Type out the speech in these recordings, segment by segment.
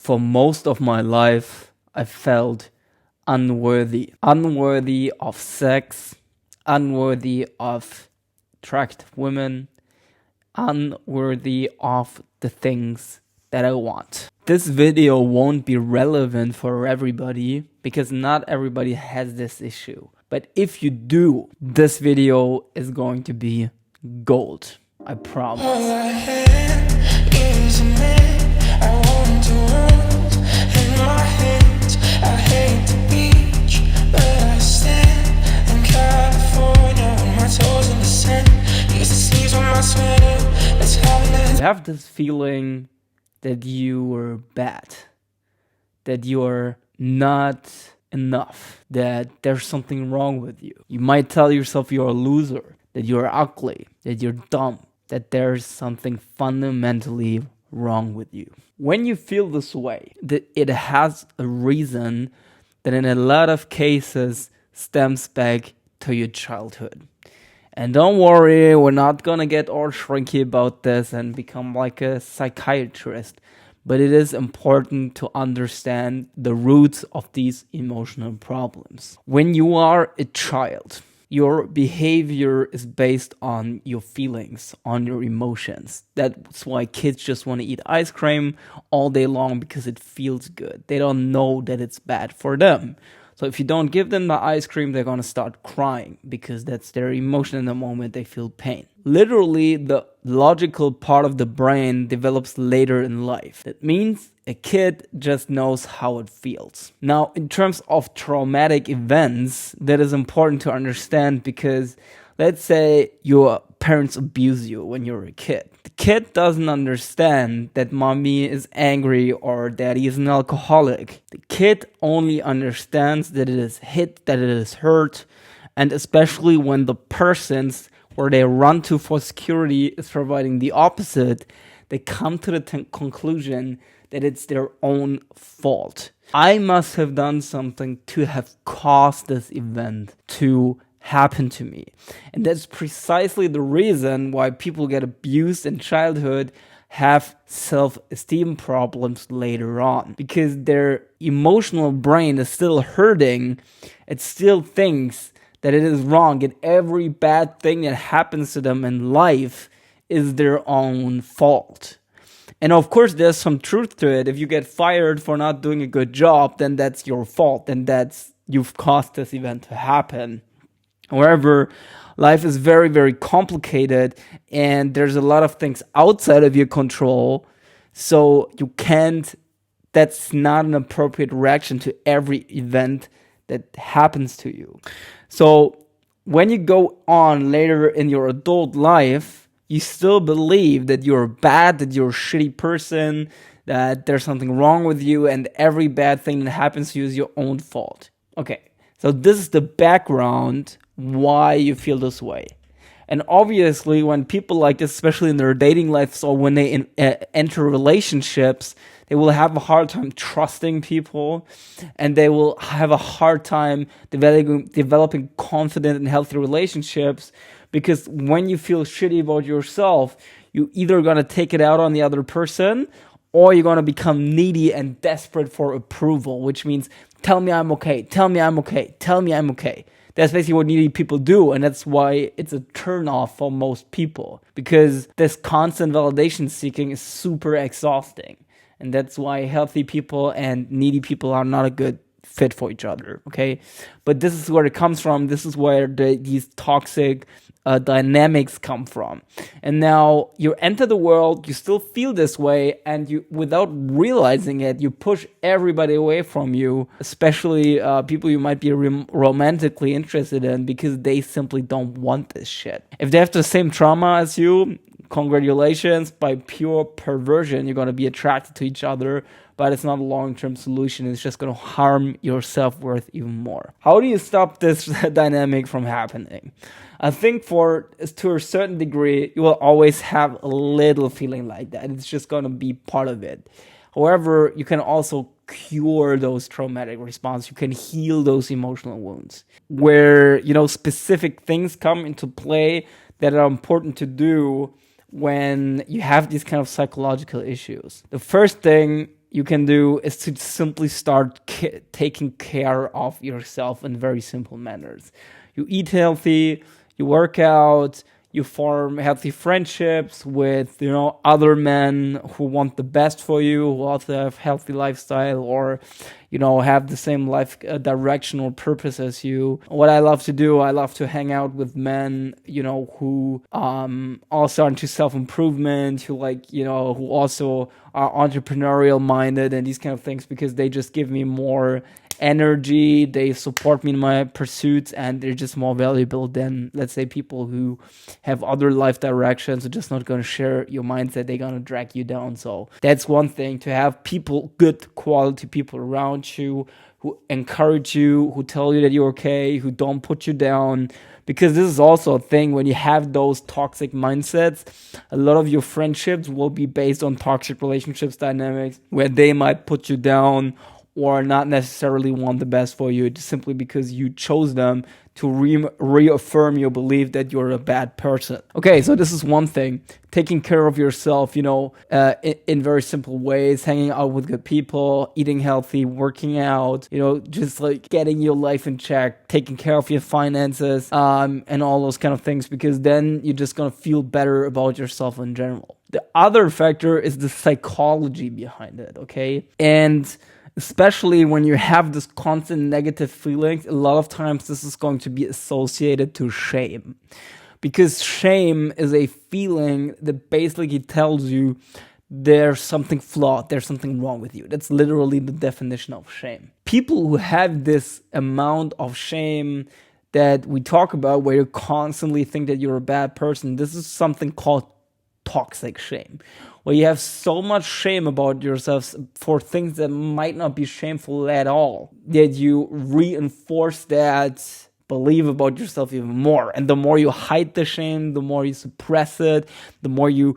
For most of my life, I felt unworthy. Unworthy of sex, unworthy of attractive women, unworthy of the things that I want. This video won't be relevant for everybody because not everybody has this issue. But if you do, this video is going to be gold. I promise. All I had is a man. I want the world in my hands. I hate the beach, but I stand in California with my toes in the sand. Use the sleeves on my sweater. Let's have it. You have this feeling that you were bad, that you're not enough, that there's something wrong with you. You might tell yourself you're a loser, that you're ugly, that you're dumb, that there's something fundamentally wrong with you. When you feel this way, that it has a reason that in a lot of cases stems back to your childhood. And don't worry, we're not gonna get all shrinky about this and become like a psychiatrist. But it is important to understand the roots of these emotional problems. When you are a child, your behavior is based on your feelings, on your emotions. That's why kids just want to eat ice cream all day long because it feels good. They don't know that it's bad for them. So if you don't give them the ice cream, they're going to start crying because that's their emotion in the moment. They feel pain. Literally, the logical part of the brain develops later in life. That means a kid just knows how it feels. Now, in terms of traumatic events, that is important to understand because let's say your parents abuse you when you're a kid. The kid doesn't understand that mommy is angry or daddy is an alcoholic. The kid only understands that it is hit, that it is hurt, and especially when the persons where they run to for security is providing the opposite, they come to the conclusion that it's their own fault. I must have done something to have caused this event to happen to me. And that's precisely the reason why people get abused in childhood, have self-esteem problems later on. Because their emotional brain is still hurting. It still thinks that it is wrong and every bad thing that happens to them in life is their own fault. And of course, there's some truth to it. If you get fired for not doing a good job, then that's your fault. And you've caused this event to happen. However, life is very, very complicated and there's a lot of things outside of your control. So that's not an appropriate reaction to every event that happens to you. So when you go on later in your adult life, you still believe that you're bad, that you're a shitty person, that there's something wrong with you, and every bad thing that happens to you is your own fault. Okay, so this is the background why you feel this way. And obviously, when people like this, especially in their dating lives or when they enter relationships, they will have a hard time trusting people and they will have a hard time developing confident and healthy relationships because when you feel shitty about yourself, you either going to take it out on the other person or you're going to become needy and desperate for approval, which means tell me I'm okay, tell me I'm okay, tell me I'm okay. That's basically what needy people do, and that's why it's a turnoff for most people, because this constant validation seeking is super exhausting, and that's why healthy people and needy people are not a good fit for each other, okay? But this is where it comes from. This is where these toxic dynamics come from. And now you enter the world, you still feel this way, and you, without realizing it, you push everybody away from you, especially people you might be romantically interested in, because they simply don't want this shit. If they have the same trauma as you, congratulations, by pure perversion, you're going to be attracted to each other, but it's not a long-term solution. It's just going to harm your self-worth even more. How do you stop this dynamic from happening? I think to a certain degree, you will always have a little feeling like that. It's just going to be part of it. However, you can also cure those traumatic responses. You can heal those emotional wounds where, specific things come into play that are important to do when you have these kind of psychological issues. The first thing you can do is to simply start taking care of yourself in very simple manners. You eat healthy, you work out, you form healthy friendships with, other men who want the best for you, who also have healthy lifestyle, or, have the same life direction or purpose as you. What I love to do, I love to hang out with men, who also are into self-improvement, who who also are entrepreneurial minded and these kind of things, because they just give me more energy, they support me in my pursuits, and they're just more valuable than, let's say, people who have other life directions, are just not going to share your mindset, they're going to drag you down. So that's one thing, to have people, good quality people around you, who encourage you, who tell you that you're okay, who don't put you down. Because this is also a thing, when you have those toxic mindsets, a lot of your friendships will be based on toxic relationships dynamics, where they might put you down or not necessarily want the best for you, just simply because you chose them to reaffirm your belief that you're a bad person. Okay, so this is one thing. Taking care of yourself, in very simple ways, hanging out with good people, eating healthy, working out, just like getting your life in check, taking care of your finances, and all those kind of things, because then you're just gonna feel better about yourself in general. The other factor is the psychology behind it, okay? And especially when you have this constant negative feelings, a lot of times this is going to be associated to shame. Because shame is a feeling that basically tells you there's something flawed, there's something wrong with you. That's literally the definition of shame. People who have this amount of shame that we talk about, where you constantly think that you're a bad person, this is something called toxic shame, where you have so much shame about yourself for things that might not be shameful at all, that you reinforce that belief about yourself even more. And the more you hide the shame, the more you suppress it, the more you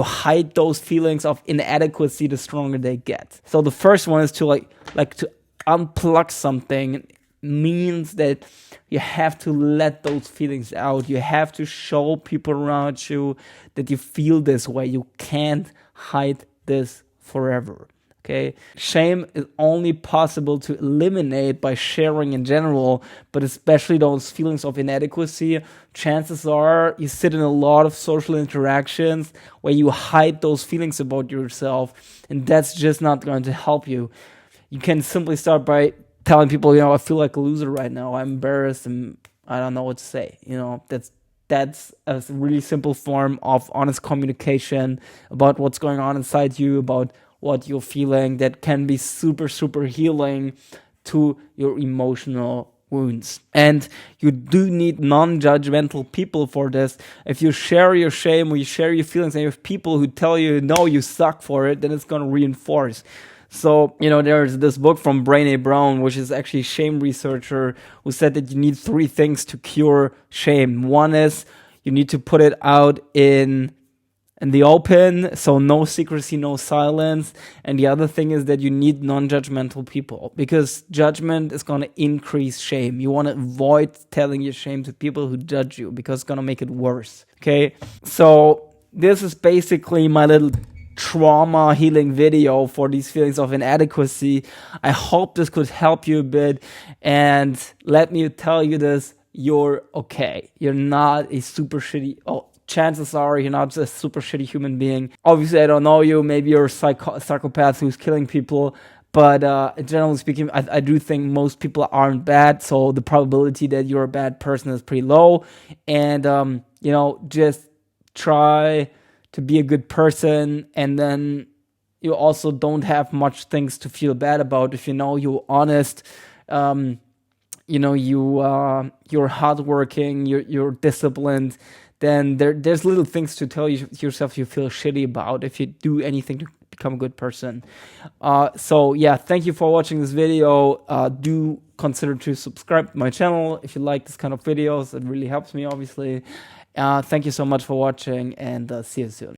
hide those feelings of inadequacy, the stronger they get. So the first one is to like to unplug something. Means that you have to let those feelings out. You have to show people around you that you feel this way. You can't hide this forever. Okay, shame is only possible to eliminate by sharing in general, but especially those feelings of inadequacy. Chances are you sit in a lot of social interactions where you hide those feelings about yourself, and that's just not going to help you. You can simply start by telling people, I feel like a loser right now. I'm embarrassed and I don't know what to say. That's a really simple form of honest communication about what's going on inside you, about what you're feeling, that can be super, super healing to your emotional wounds. And you do need non-judgmental people for this. If you share your shame or you share your feelings and you have people who tell you, no, you suck for it, then it's going to reinforce. So, there's this book from Brené Brown, which is actually a shame researcher, who said that you need 3 things to cure shame. One is you need to put it out in the open, so no secrecy, no silence. And the other thing is that you need non-judgmental people, because judgment is going to increase shame. You want to avoid telling your shame to people who judge you, because it's going to make it worse. Okay, so this is basically my little trauma healing video for these feelings of inadequacy. I hope this could help you a bit, and let me tell you this, you're okay. You're not a super shitty, chances are you're not a super shitty human being. Obviously, I don't know you, maybe you're a psychopath who's killing people, but generally speaking, I do think most people aren't bad, so the probability that you're a bad person is pretty low. And just try to be a good person, and then you also don't have much things to feel bad about if you're honest, you're hardworking, you're disciplined, then there's little things to tell yourself you feel shitty about if you do anything to become a good person. So yeah, thank you for watching this video. Do consider to subscribe to my channel if you like this kind of videos. It really helps me, obviously. Thank you so much for watching, and see you soon.